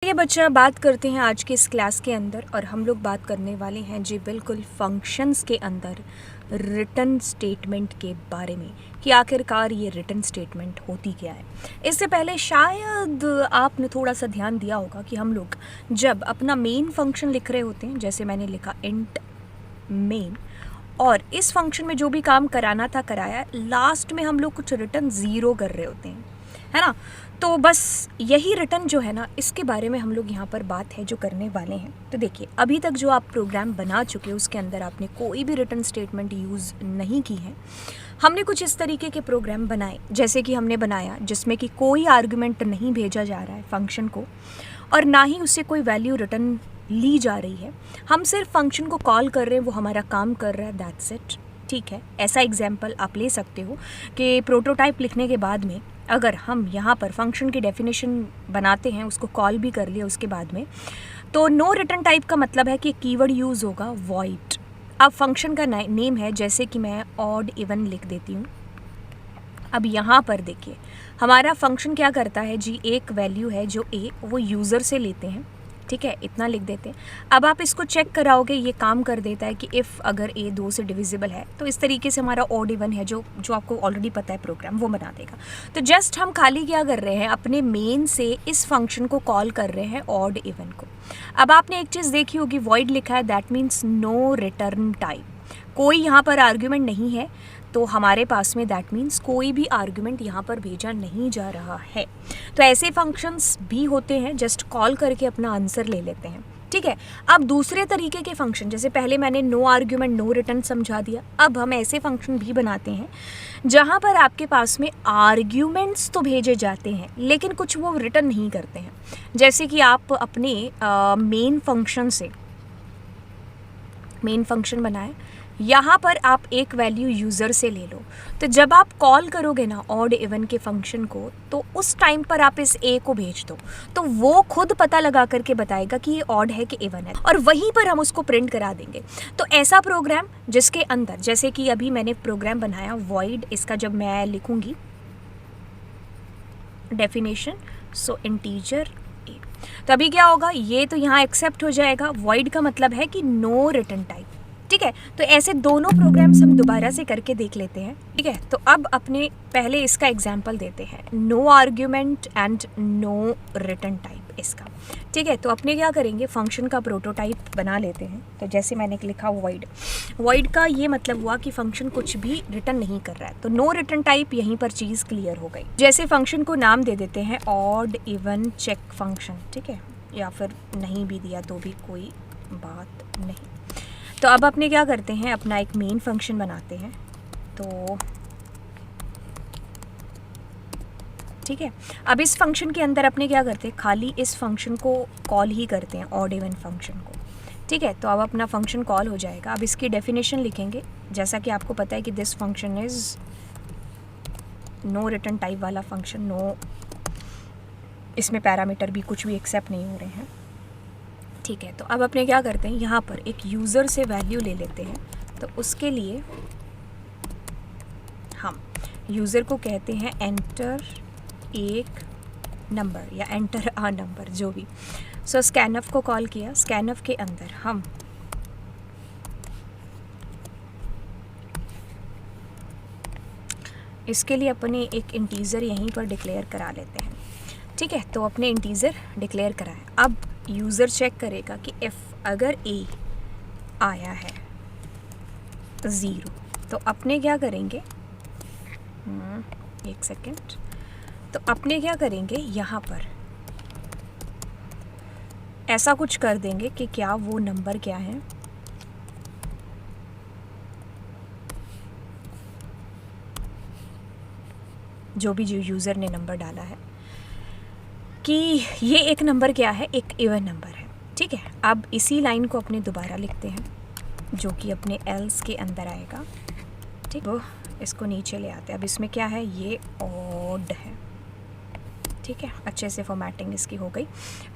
ये बच्चा बात करते हैं आज के इस क्लास के अंदर और हम लोग बात करने वाले हैं जी बिल्कुल फंक्शंस के अंदर रिटर्न स्टेटमेंट के बारे में कि आखिरकार ये रिटर्न स्टेटमेंट होती क्या है। इससे पहले शायद आपने थोड़ा सा ध्यान दिया होगा कि हम लोग जब अपना मेन फंक्शन लिख रहे होते हैं, जैसे मैंने लिखा इंट मेन, और इस फंक्शन में जो भी काम कराना था कराया, लास्ट में हम लोग कुछ रिटर्न ज़ीरो कर रहे होते हैं, है ना। तो बस यही रिटर्न जो है ना, इसके बारे में हम लोग यहाँ पर बात है जो करने वाले हैं। तो देखिए, अभी तक जो आप प्रोग्राम बना चुके हैं उसके अंदर आपने कोई भी रिटर्न स्टेटमेंट यूज़ नहीं की है। हमने कुछ इस तरीके के प्रोग्राम बनाए, जैसे कि हमने बनाया जिसमें कि कोई आर्गुमेंट नहीं भेजा जा रहा है फंक्शन को, और ना ही उससे कोई वैल्यू रिटर्न ली जा रही है। हम सिर्फ फंक्शन को कॉल कर रहे हैं, वो हमारा काम कर रहा है, दैट्स इट। ठीक है, ऐसा एग्जाम्पल आप ले सकते हो कि प्रोटोटाइप लिखने के बाद में अगर हम यहाँ पर फंक्शन की डेफिनेशन बनाते हैं, उसको कॉल भी कर लिया उसके बाद में, तो नो रिटर्न टाइप का मतलब है कि कीवर्ड यूज़ होगा वॉइड। अब फंक्शन का नेम है, जैसे कि मैं ऑड इवन लिख देती हूँ। अब यहाँ पर देखिए, हमारा फंक्शन क्या करता है जी, एक वैल्यू है जो ए, वो यूज़र से लेते हैं, ठीक है, इतना लिख देते हैं। अब आप इसको चेक कराओगे, ये काम कर देता है कि इफ़ अगर ए 2 से डिविजिबल है, तो इस तरीके से हमारा ऑड इवन है जो आपको ऑलरेडी पता है प्रोग्राम, वो बना देगा। तो जस्ट हम खाली क्या कर रहे हैं, अपने मेन से इस फंक्शन को कॉल कर रहे हैं ऑड इवन को। अब आपने एक चीज़ देखी होगी, वॉइड लिखा है, that means no return type. कोई यहाँ पर आर्ग्यूमेंट नहीं है, तो हमारे पास में दैट मीन्स कोई भी आर्ग्यूमेंट यहाँ पर भेजा नहीं जा रहा है। तो ऐसे फंक्शंस भी होते हैं, जस्ट कॉल करके अपना आंसर ले लेते हैं, ठीक है। अब दूसरे तरीके के फंक्शन, जैसे पहले मैंने नो आर्ग्यूमेंट नो रिटर्न समझा दिया, अब हम ऐसे फंक्शन भी बनाते हैं जहाँ पर आपके पास में आर्ग्यूमेंट्स तो भेजे जाते हैं लेकिन कुछ वो रिटर्न नहीं करते हैं। जैसे कि आप अपने मेन फंक्शन से मेन फंक्शन बनाए, यहाँ पर आप एक वैल्यू यूज़र से ले लो, तो जब आप कॉल करोगे ना ऑड इवन के फंक्शन को, तो उस टाइम पर आप इस ए को भेज दो, तो वो खुद पता लगा करके बताएगा कि ये ऑड है कि इवन है, और वहीं पर हम उसको प्रिंट करा देंगे। तो ऐसा प्रोग्राम जिसके अंदर, जैसे कि अभी मैंने प्रोग्राम बनाया वॉइड, इसका जब मैं लिखूँगी डेफिनेशन, सो इंटीजर ए, तो अभी क्या होगा, ये तो यहाँ एक्सेप्ट हो जाएगा। वॉइड का मतलब है कि नो रिटर्न टाइप, ठीक है। तो ऐसे दोनों प्रोग्राम्स हम दोबारा से करके देख लेते हैं, ठीक है। तो अब अपने पहले इसका एग्जांपल देते हैं, no argument and no return type इसका, ठीक है। तो अपने क्या करेंगे, फंक्शन का प्रोटोटाइप बना लेते हैं। तो जैसे मैंने लिखा वॉइड का ये मतलब हुआ कि फंक्शन कुछ भी रिटर्न नहीं कर रहा है, तो नो रिटर्न टाइप, यहीं पर चीज़ क्लियर हो गई। जैसे फंक्शन को नाम दे देते हैं ऑड इवन चेक फंक्शन, ठीक है, या फिर नहीं भी दिया तो भी कोई बात नहीं। तो अब अपने क्या करते हैं, अपना एक मेन फंक्शन बनाते हैं, तो ठीक है। अब इस फंक्शन के अंदर अपने क्या करते हैं, खाली इस फंक्शन को कॉल ही करते हैं, ऑड इवन फंक्शन को, ठीक है। तो अब अपना फंक्शन कॉल हो जाएगा। अब इसकी डेफिनेशन लिखेंगे, जैसा कि आपको पता है कि this function is no return type वाला फंक्शन, नो, इसमें पैरामीटर भी कुछ भी एक्सेप्ट नहीं हो रहे हैं, ठीक है। तो अब अपने क्या करते हैं, यहाँ पर एक यूज़र से वैल्यू ले लेते हैं। तो उसके लिए हम यूज़र को कहते हैं एंटर एक नंबर या एंटर अ नंबर, जो भी। सो स्कैनफ को कॉल किया, स्कैनफ के अंदर हम इसके लिए अपने एक इंटीज़र यहीं पर डिक्लेयर करा लेते हैं, ठीक है। तो अपने इंटीज़र डिक्लेयर कराएं। अब यूज़र चेक करेगा कि इफ़ अगर ए आया है 0, तो अपने क्या करेंगे, एक सेकेंड, तो अपने क्या करेंगे, यहाँ पर ऐसा कुछ कर देंगे कि क्या वो नंबर क्या है, जो भी यूज़र ने नंबर डाला है, कि ये एक नंबर क्या है, एक इवन नंबर है, ठीक है। अब इसी लाइन को अपने दोबारा लिखते हैं, जो कि अपने एल्स के अंदर आएगा, ठीक। वो इसको नीचे ले आते हैं। अब इसमें क्या है, ये ऑड है, ठीक है, अच्छे से फॉर्मेटिंग इसकी हो गई।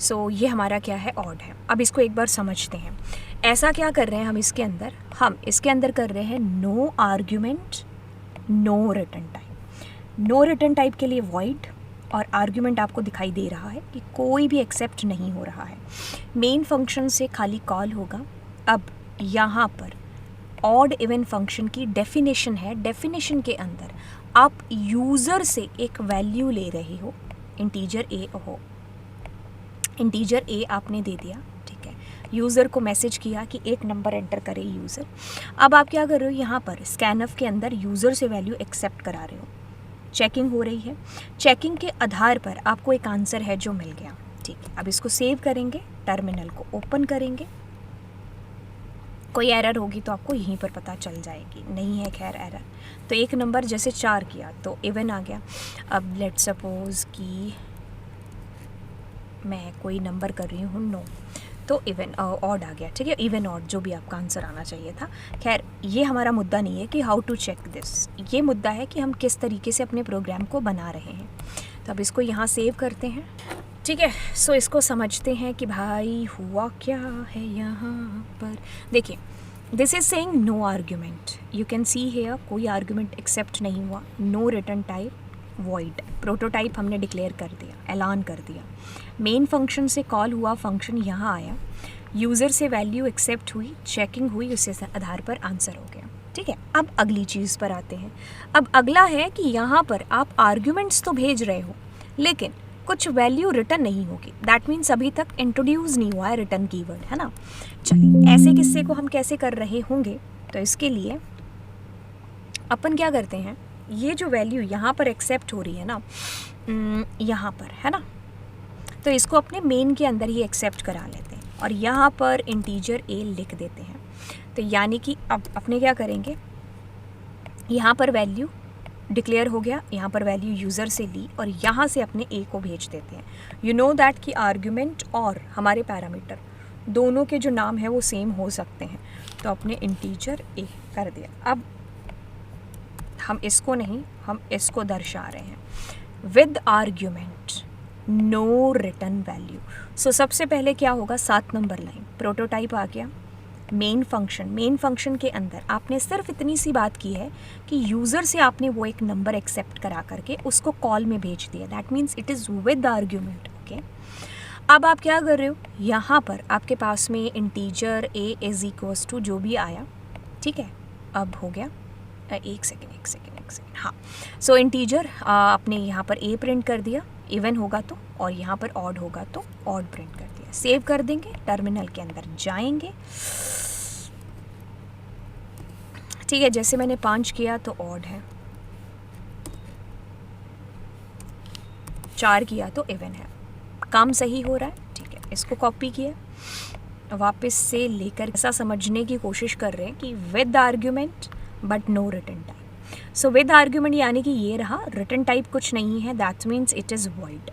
सो ये हमारा क्या है, ऑड है। अब इसको एक बार समझते हैं, ऐसा क्या कर रहे हैं हम इसके अंदर, हम इसके अंदर कर रहे हैं no argument no return type. No return type के लिए वॉइड, और आर्ग्यूमेंट आपको दिखाई दे रहा है कि कोई भी एक्सेप्ट नहीं हो रहा है। मेन फंक्शन से खाली कॉल होगा। अब यहाँ पर ऑड इवन फंक्शन की डेफिनेशन है, डेफिनेशन के अंदर आप यूज़र से एक वैल्यू ले रहे हो, इंटीजर ए आपने दे दिया, ठीक है। यूज़र को मैसेज किया कि एक नंबर एंटर करे यूज़र। अब आप क्या कर रहे हो, यहाँ पर स्कैनफ के अंदर यूज़र से वैल्यू एक्सेप्ट करा रहे हो, चेकिंग हो रही है। चेकिंग के आधार पर आपको एक आंसर है जो मिल गया, ठीक है। अब इसको सेव करेंगे, टर्मिनल को ओपन करेंगे। कोई एरर होगी तो आपको यहीं पर पता चल जाएगी, नहीं है खैर एरर। तो एक नंबर जैसे 4 किया तो इवन आ गया। अब लेट सपोज कि मैं कोई नंबर कर रही हूँ 9, तो इवन ऑड आ गया, ठीक है। इवन ऑड जो भी आपका आंसर आना चाहिए था। खैर ये हमारा मुद्दा नहीं है कि हाउ टू चेक दिस, ये मुद्दा है कि हम किस तरीके से अपने प्रोग्राम को बना रहे हैं। तो अब इसको यहाँ सेव करते हैं, ठीक है। सो इसको समझते हैं कि भाई हुआ क्या है यहाँ पर। देखिए, this is saying no argument, you can see here कोई आर्ग्यूमेंट एक्सेप्ट नहीं हुआ, no return type, void. Prototype हमने डिक्लेयर कर दिया, ऐलान कर दिया। मेन फंक्शन से कॉल हुआ, फंक्शन यहाँ आया, यूज़र से वैल्यू एक्सेप्ट हुई, चेकिंग हुई, उसके आधार पर आंसर हो गया, ठीक है। अब अगली चीज़ पर आते हैं। अब अगला है कि यहाँ पर आप आर्ग्यूमेंट्स तो भेज रहे हो लेकिन कुछ वैल्यू रिटर्न नहीं होगी। दैट मीन्स अभी तक इंट्रोड्यूस नहीं हुआ है रिटर्न कीवर्ड, है ना। चलिए ऐसे किस्से को हम कैसे कर रहे होंगे, तो इसके लिए अपन क्या करते हैं, ये जो वैल्यू यहाँ पर एक्सेप्ट हो रही है ना, यहाँ पर है ना, तो इसको अपने मेन के अंदर ही एक्सेप्ट करा लेते हैं और यहाँ पर इंटीजर ए लिख देते हैं। तो यानी कि अब अपने क्या करेंगे, यहाँ पर वैल्यू डिक्लेयर हो गया, यहाँ पर वैल्यू यूज़र से ली और यहाँ से अपने ए को भेज देते हैं। यू नो दैट कि आर्ग्यूमेंट और हमारे पैरामीटर दोनों के जो नाम है वो सेम हो सकते हैं, तो अपने इंटीजर ए कर दिया। अब हम इसको नहीं, हम इसको दर्शा रहे हैं with argument no return value. So सबसे पहले क्या होगा, 7 नंबर लाइन, प्रोटोटाइप आ गया। मेन फंक्शन के अंदर आपने सिर्फ इतनी सी बात की है कि यूज़र से आपने वो एक नंबर एक्सेप्ट करा करके उसको कॉल में भेज दिया। That means it is with argument, okay. अब आप क्या कर रहे हो, यहाँ पर आपके पास में integer a is equals to जो भी आया, ठीक है। अब हो गया, एक सेकेंड, हाँ। सो इंटीजर आपने यहाँ पर ए प्रिंट कर दिया, इवन होगा तो, और यहाँ पर ऑड होगा तो ऑड प्रिंट कर दिया। सेव कर देंगे, टर्मिनल के अंदर जाएंगे, ठीक है। जैसे मैंने 5 किया तो ऑड है, 4 किया तो इवन है, काम सही हो रहा है, ठीक है। इसको कॉपी किया, वापस से लेकर ऐसा समझने की कोशिश कर रहे हैं कि with argument but no return type. So with argument यानी कि ये रहा, रिटर्न टाइप कुछ नहीं है, that means it is void.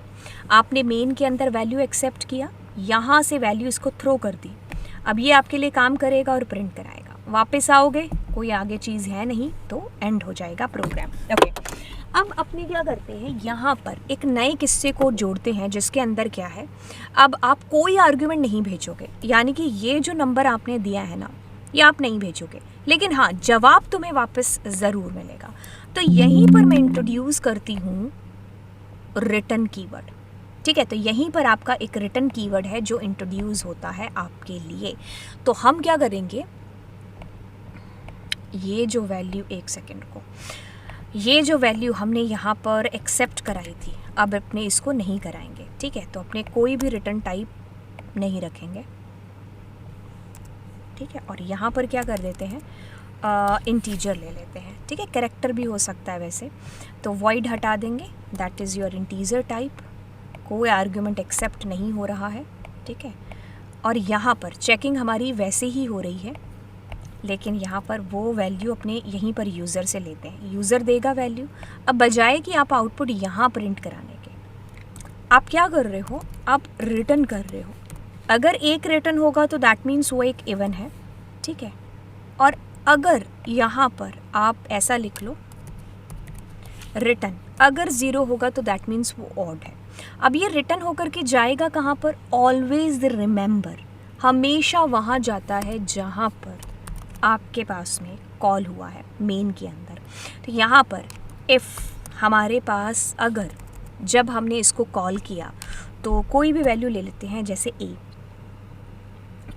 आपने मेन के अंदर वैल्यू एक्सेप्ट किया, यहाँ से वैल्यू इसको थ्रो कर दी। अब ये आपके लिए काम करेगा और प्रिंट कराएगा। वापस आओगे, कोई आगे चीज़ है नहीं तो एंड हो जाएगा प्रोग्राम, ओके। अब अपने क्या करते हैं, यहाँ पर एक नए किस्से को जोड़ते हैं जिसके अंदर क्या है, अब आप कोई आर्ग्यूमेंट नहीं भेजोगे, यानी कि ये जो नंबर आपने दिया है ना, ये आप नहीं भेजोगे, लेकिन हाँ जवाब तुम्हें वापस ज़रूर मिलेगा। तो यहीं पर मैं इंट्रोड्यूस करती हूँ रिटर्न कीवर्ड, ठीक है। तो यहीं पर आपका एक रिटर्न कीवर्ड है जो इंट्रोड्यूस होता है आपके लिए। तो हम क्या करेंगे, ये जो वैल्यू, एक सेकेंड को, ये जो वैल्यू हमने यहाँ पर एक्सेप्ट कराई थी, अब अपने इसको नहीं कराएंगे, ठीक है। तो अपने कोई भी रिटर्न टाइप नहीं रखेंगे, ठीक है। और यहाँ पर क्या कर देते हैं, इंटीजर ले लेते हैं, ठीक है। कैरेक्टर भी हो सकता है वैसे, तो वॉइड हटा देंगे, that is your integer type, कोई आर्ग्यूमेंट एक्सेप्ट नहीं हो रहा है, ठीक है। और यहाँ पर चेकिंग हमारी वैसे ही हो रही है, लेकिन यहाँ पर वो वैल्यू अपने यहीं पर यूज़र से लेते हैं, यूज़र देगा वैल्यू। अब बजाय कि आप आउटपुट यहाँ प्रिंट कराने के, आप क्या कर रहे हो, आप रिटर्न कर रहे हो। अगर एक रिटर्न होगा तो दैट मीन्स वो एक इवन है, ठीक है। और अगर यहाँ पर आप ऐसा लिख लो रिटर्न, अगर 0 होगा तो दैट मीन्स वो ऑड है। अब ये रिटर्न होकर के जाएगा कहाँ पर, ऑलवेज रिमेंबर, हमेशा वहाँ जाता है जहाँ पर आपके पास में कॉल हुआ है मेन के अंदर। तो यहाँ पर इफ़ हमारे पास अगर जब हमने इसको कॉल किया तो कोई भी वैल्यू ले लेते हैं, जैसे a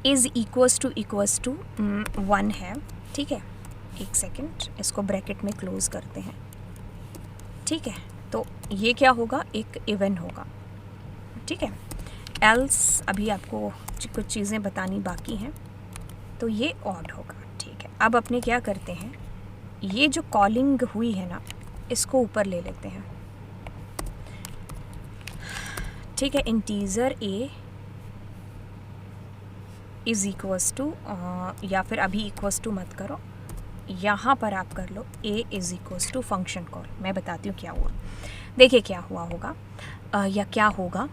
इज़ इक्वल्स टू 1 है, ठीक है। एक सेकेंड, इसको ब्रैकेट में क्लोज करते हैं, ठीक है। तो ये क्या होगा, एक इवन होगा, ठीक है। एल्स अभी आपको कुछ चीज़ें बतानी बाकी हैं, तो ये ऑड होगा, ठीक है। अब अपने क्या करते हैं, ये जो कॉलिंग हुई है ना, इसको ऊपर ले लेते हैं, ठीक है। Integer a is equals to, या फिर अभी इक्वल्स टू मत करो, यहाँ पर आप कर लो a is equals to function call. मैं बताती हूँ क्या हुआ, देखिए क्या हुआ होगा या क्या होगा।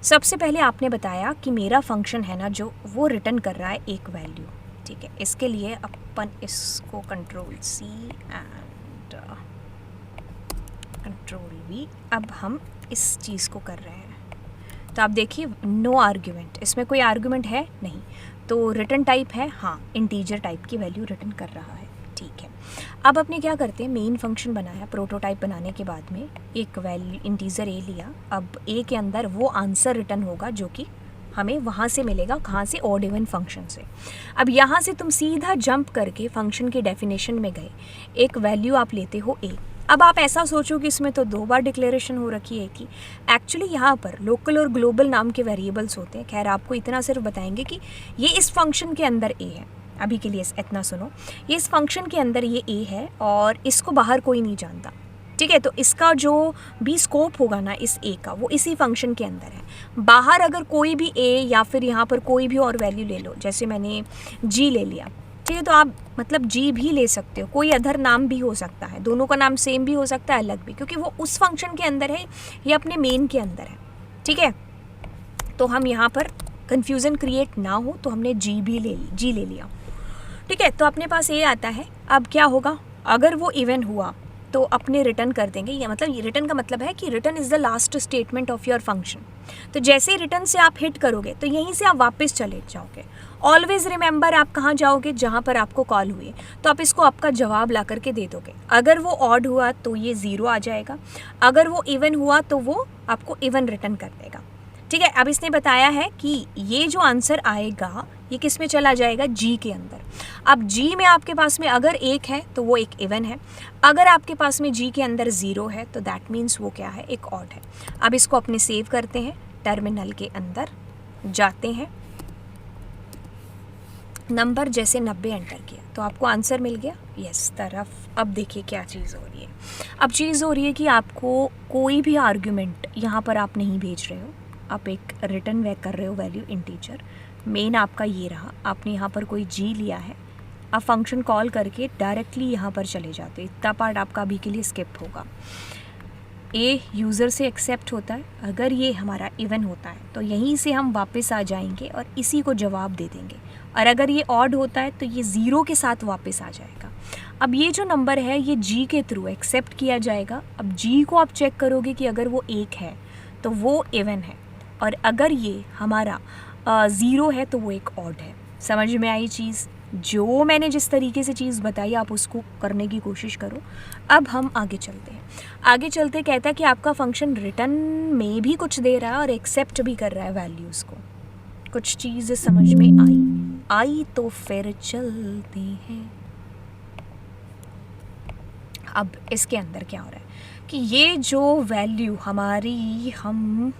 सबसे पहले आपने बताया कि मेरा फंक्शन है ना जो, वो रिटर्न कर रहा है एक वैल्यू, ठीक है। इसके लिए अपन इसको control C and control V, अब हम इस चीज़ को कर रहे हैं। तो आप देखिए नो आर्ग्यूमेंट, इसमें कोई आर्ग्यूमेंट है नहीं, तो रिटर्न टाइप है हाँ इंटीजर टाइप की वैल्यू रिटर्न कर रहा है, ठीक है। अब अपने क्या करते हैं, मेन फंक्शन बनाया, प्रोटोटाइप बनाने के बाद में एक वैल्यू इंटीजर a लिया। अब a के अंदर वो आंसर रिटर्न होगा जो कि हमें वहाँ से मिलेगा, कहाँ से, ऑड इवन फंक्शन से। अब यहाँ से तुम सीधा जंप करके फंक्शन की डेफिनेशन में गए, एक वैल्यू आप लेते हो a। अब आप ऐसा सोचो कि इसमें तो 2 बार डिक्लेरेशन हो रखी है कि एक्चुअली यहाँ पर लोकल और ग्लोबल नाम के वेरिएबल्स होते हैं। खैर आपको इतना सिर्फ बताएंगे कि ये इस फंक्शन के अंदर a है, अभी के लिए इतना सुनो, ये इस फंक्शन के अंदर ये a है और इसको बाहर कोई नहीं जानता, ठीक है। तो इसका जो भी स्कोप होगा ना इस a का, वो इसी फंक्शन के अंदर है। बाहर अगर कोई भी a या फिर यहाँ पर कोई भी और वैल्यू ले लो, जैसे मैंने g ले लिया, ठीक है। तो आप मतलब g भी ले सकते हो, कोई अदर नाम भी हो सकता है, दोनों का नाम सेम भी हो सकता है, अलग भी, क्योंकि वो उस फंक्शन के अंदर है, ये अपने मेन के अंदर है, ठीक है। तो हम यहाँ पर कन्फ्यूज़न क्रिएट ना हो तो हमने g ले लिया, ठीक है। तो अपने पास ये आता है। अब क्या होगा, अगर वो इवन हुआ तो अपने रिटर्न कर देंगे, या मतलब रिटर्न का मतलब है कि return is the last statement of your function. तो जैसे ही रिटर्न से आप हिट करोगे तो यहीं से आप वापस चले जाओगे। ऑलवेज रिमेंबर आप कहाँ जाओगे, जहाँ पर आपको कॉल हुई, तो आप इसको आपका जवाब ला करके दे दोगे। अगर वो ऑड हुआ तो ये 0 आ जाएगा, अगर वो इवन हुआ तो वो आपको इवन रिटर्न कर देगा, ठीक है। अब इसने बताया है कि ये जो आंसर आएगा ये किस में चला जाएगा, g के अंदर। अब g में आपके पास में अगर 1 है तो वो एक इवन है, अगर आपके पास में g के अंदर 0 है तो दैट मीन्स वो क्या है, एक ऑड है। अब इसको अपने सेव करते हैं, टर्मिनल के अंदर जाते हैं, नंबर जैसे 90 एंटर किया तो आपको आंसर मिल गया यस तरफ। अब देखिए क्या चीज़ हो रही है, अब चीज़ हो रही है कि आपको कोई भी आर्ग्यूमेंट यहाँ पर आप नहीं भेज रहे हो, आप एक रिटर्न बैक कर रहे हो वैल्यू इंटीजर। मेन आपका ये रहा, आपने यहाँ पर कोई g लिया है, आप फंक्शन कॉल करके डायरेक्टली यहाँ पर चले जाते, इतना पार्ट आपका अभी के लिए स्किप होगा। a यूज़र से एक्सेप्ट होता है, अगर ये हमारा इवन होता है तो यहीं से हम वापस आ जाएंगे और इसी को जवाब दे देंगे, और अगर ये ऑड होता है तो ये 0 के साथ वापस आ जाएगा। अब ये जो नंबर है ये g के थ्रू एक्सेप्ट किया जाएगा। अब g को आप चेक करोगे कि अगर वो 1 है तो वो इवन है, और अगर ये हमारा 0 है तो वो एक ऑड है। समझ में आई चीज़, जो मैंने जिस तरीके से चीज़ बताई आप उसको करने की कोशिश करो। अब हम आगे चलते हैं, आगे चलते कहता है कि आपका फंक्शन रिटर्न में भी कुछ दे रहा है और एक्सेप्ट भी कर रहा है वैल्यूज़ को। कुछ चीज़ समझ में आई तो फिर चलते हैं। अब इसके अंदर क्या हो रहा है कि ये जो वैल्यू हमारी हम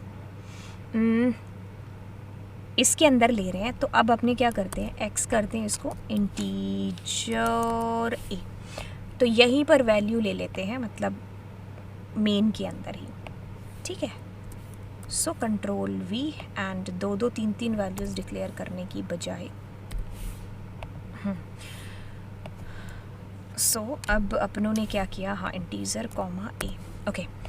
इसके अंदर ले रहे हैं, तो अब अपने क्या करते हैं, x करते हैं इसको इंटीजर a, तो यहीं पर वैल्यू ले लेते हैं, मतलब मेन के अंदर ही, ठीक है। So control v and 2 3 values declare करने की बजाय सो अब अपनों ने क्या किया, हाँ इंटीजर कॉमा a, ओके।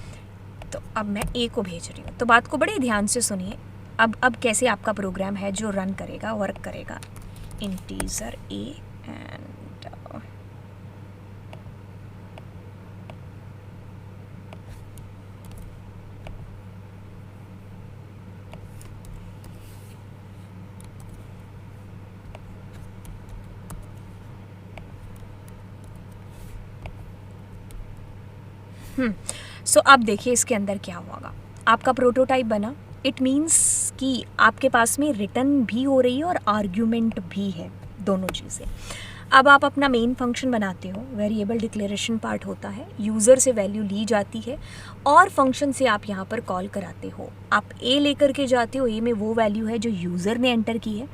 तो अब मैं a को भेज रही हूँ, तो बात को बड़े ध्यान से सुनिए। अब कैसे आपका प्रोग्राम है जो रन करेगा, वर्क करेगा, इंटीजर a एंड सो अब देखिए इसके अंदर क्या होगा। आपका प्रोटोटाइप बना, इट मीन्स कि आपके पास में रिटर्न भी हो रही है और आर्ग्यूमेंट भी है, दोनों चीज़ें। अब आप अपना मेन फंक्शन बनाते हो, वेरिएबल डिक्लेरेशन पार्ट होता है, यूज़र से वैल्यू ली जाती है और फंक्शन से आप यहाँ पर कॉल कराते हो। आप ए लेकर के जाते हो, ए में वो वैल्यू है जो यूज़र ने एंटर की है।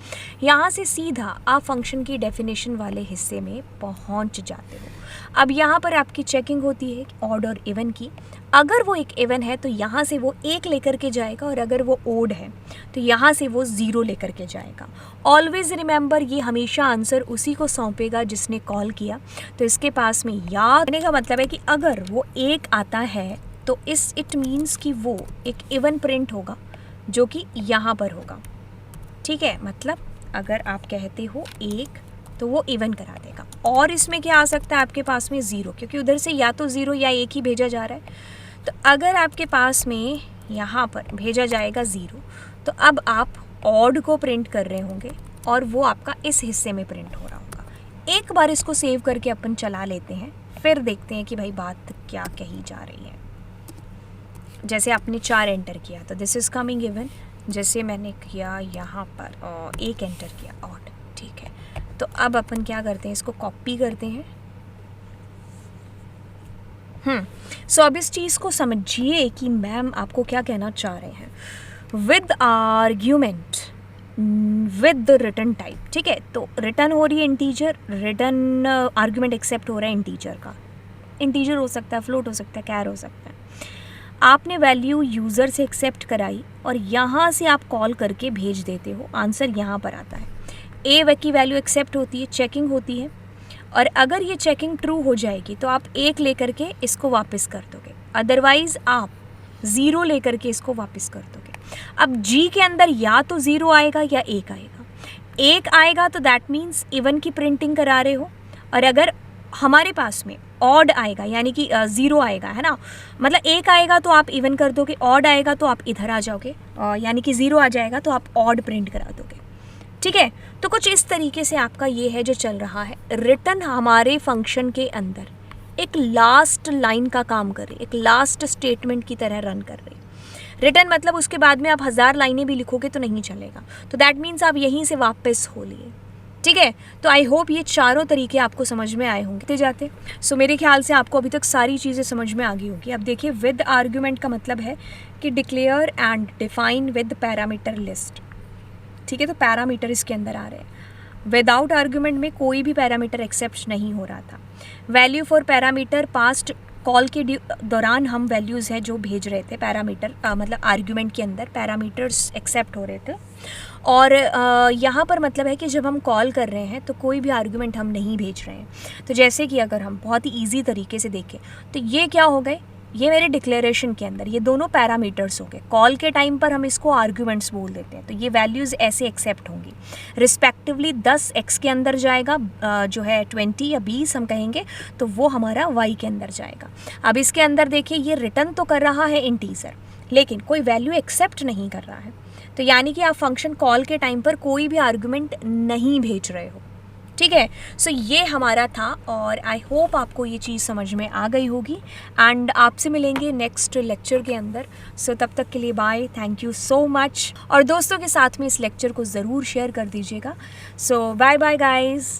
यहाँ से सीधा आप फंक्शन की डेफिनेशन वाले हिस्से में पहुँच जाते हो। अब यहाँ पर आपकी चेकिंग होती है ऑड और इवन की। अगर वो एक इवन है तो यहाँ से वो एक लेकर के जाएगा, और अगर वो ओड है तो यहाँ से वो ज़ीरो लेकर के जाएगा। ऑलवेज़ रिमेंबर, ये हमेशा आंसर उसी को सौंपेगा जिसने कॉल किया। तो इसके पास में याद रखने का मतलब है कि अगर वो एक आता है तो इट मीन्स कि वो एक इवन प्रिंट होगा जो कि यहाँ पर होगा। ठीक है, मतलब अगर आप कहते हो एक तो वो इवन करा देगा। और इसमें क्या आ सकता है आपके पास में ज़ीरो, क्योंकि उधर से या तो ज़ीरो या एक ही भेजा जा रहा है। तो अगर आपके पास में यहाँ पर भेजा जाएगा ज़ीरो, तो अब आप ऑड को प्रिंट कर रहे होंगे और वो आपका इस हिस्से में प्रिंट हो रहा होगा। एक बार इसको सेव करके अपन चला लेते हैं, फिर देखते हैं कि भाई बात क्या कही जा रही है। जैसे आपने 4 एंटर किया तो दिस इज़ कमिंग इवन, जैसे मैंने किया यहाँ पर और 1 एंटर किया ऑड। ठीक है, तो अब अपन क्या करते हैं, इसको कॉपी करते हैं। सो अब इस चीज़ को समझिए कि मैम आपको क्या कहना चाह रहे हैं। With argument with return type, ठीक है, तो रिटर्न हो रही है इंटीजर, रिटर्न आर्ग्यूमेंट एक्सेप्ट हो रहा है इंटीजर का। इंटीजर हो सकता है, फ्लोट हो सकता है, कैर हो सकता है। आपने वैल्यू यूज़र से एक्सेप्ट कराई और यहाँ से आप कॉल करके भेज देते हो, आंसर यहाँ पर आता है। ए की वैल्यू एक्सेप्ट होती है, चेकिंग होती है, और अगर ये चेकिंग ट्रू हो जाएगी तो आप एक लेकर के इसको वापस कर दोगे, अदरवाइज़ आप ज़ीरो लेकर के इसको वापस कर दोगे। अब जी के अंदर या तो ज़ीरो आएगा या एक आएगा। एक आएगा तो दैट मीन्स इवन की प्रिंटिंग करा रहे हो, और अगर हमारे पास में ऑड आएगा यानी कि ज़ीरो आएगा, है ना, मतलब एक आएगा तो आप इवन कर दोगे, ऑड आएगा तो आप इधर आ जाओगे, यानी कि ज़ीरो आ जाएगा तो आप ऑड प्रिंट करा दोगे। ठीक है, तो कुछ इस तरीके से आपका ये है जो चल रहा है। रिटर्न हमारे फंक्शन के अंदर एक लास्ट लाइन का काम कर रही है, एक लास्ट स्टेटमेंट की तरह रन कर रही है। रिटर्न मतलब उसके बाद में आप 1000 लाइनें भी लिखोगे तो नहीं चलेगा, तो दैट मीन्स आप यहीं से वापस हो लिए। ठीक है, तो आई होप ये चारों तरीके आपको समझ में आए होंगे जाते। सो मेरे ख्याल से आपको अभी तक सारी चीज़ें समझ में आ गई होगी। अब देखिए, विद आर्ग्यूमेंट का मतलब है कि declare and define with parameter list. ठीक है, तो पैरामीटर इसके अंदर आ रहे हैं। विदाउट आर्ग्यूमेंट में कोई भी पैरामीटर एक्सेप्ट नहीं हो रहा था। Value for parameter past call के दौरान हम वैल्यूज़ है जो भेज रहे थे, पैरामीटर मतलब आर्ग्यूमेंट के अंदर पैरामीटर्स एक्सेप्ट हो रहे थे। और यहाँ पर मतलब है कि जब हम कॉल कर रहे हैं तो कोई भी आर्ग्यूमेंट हम नहीं भेज रहे हैं। तो जैसे कि अगर हम बहुत ही ईजी तरीके से देखें तो ये क्या हो गए, ये मेरे डिक्लेरेशन के अंदर ये दोनों पैरामीटर्स हो गए। कॉल के टाइम पर हम इसको आर्ग्यूमेंट्स बोल देते हैं, तो ये वैल्यूज़ ऐसे एक्सेप्ट होंगी। रिस्पेक्टिवली 10 x के अंदर जाएगा, जो है 20 या 20 हम कहेंगे, तो वो हमारा y के अंदर जाएगा। अब इसके अंदर देखिए, ये रिटर्न तो कर रहा है इंटीजर, लेकिन कोई वैल्यू एक्सेप्ट नहीं कर रहा है। तो यानी कि आप फंक्शन कॉल के टाइम पर कोई भी आर्ग्यूमेंट नहीं भेज रहे हो। ठीक है, सो ये हमारा था, और आई होप आपको ये चीज़ समझ में आ गई होगी। एंड आपसे मिलेंगे नेक्स्ट लेक्चर के अंदर। सो तब तक के लिए bye, thank you so much. और दोस्तों के साथ में इस लेक्चर को ज़रूर शेयर कर दीजिएगा। सो बाय बाय गाइज़।